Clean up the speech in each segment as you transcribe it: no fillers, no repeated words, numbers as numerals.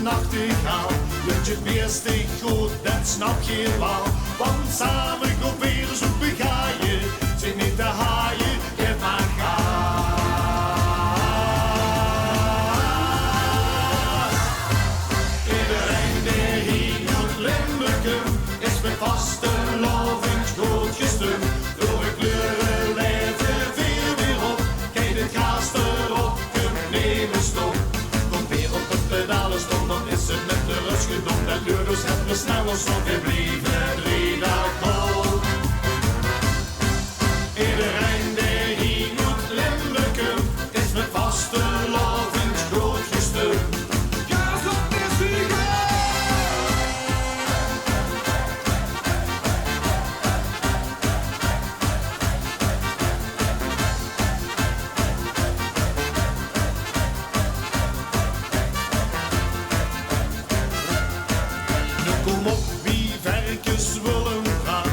nachtegaal. Lukt je het meeste goed, dat snap je wel. Want samen proberen zoeken ga je. Zit niet te haaien, je maar gas. Iedereen die hier moet limmerken, is met vaste lovend goed gestemd. Door de kleuren leven veel weer op. Kijk het gas erop, kunt nemen stop. Kom weer op de pedalen stop, dan is het met de rust gedaan. Dat luurders hebben sneller stop, weer blijven 3 dagen. Iedereen die hier moet limmerken, is met vaste lovend goed gestemd. Gas op de ziegen! Nu kom op wie werkers willen gaan.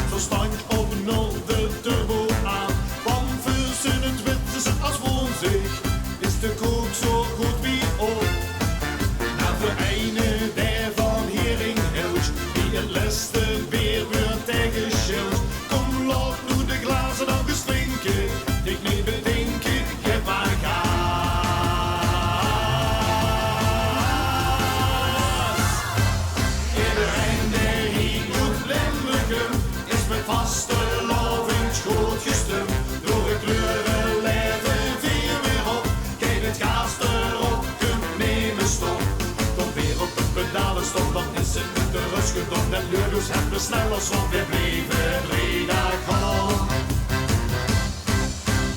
Zo stank op 0 de turbo aan. Want verzinnend weten ze als woon zich. Is de kook zo goed wie ook. Nou voor eine der van Heringhilsch. Die het leste weer wordt tegen schild. Kom laat nu de glazen dan geslinken. Ik niet bedenken, geef maar gas. Iedereen die hier moet limmerken, is met vaste lovend goed gestemd. Door de kleuren leven vier weer op. Kijk het gas erop, kunt nemen stop. Kom weer op de pedalen stop, dan is het met de rust gedaan. En luurders hebben sneller stop, weer blijven 3 dagen.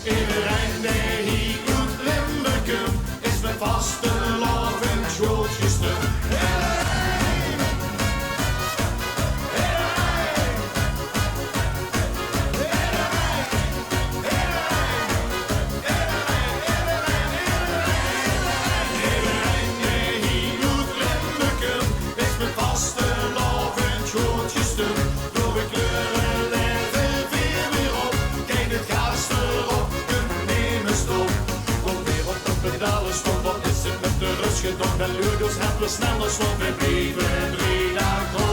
Iedereen die hier moet limmerken, is met vaste lovend goed gestemd. Stop, dan is het met de rust gedaan. De luurders hebben sneller stop, we blijven 3 dagen.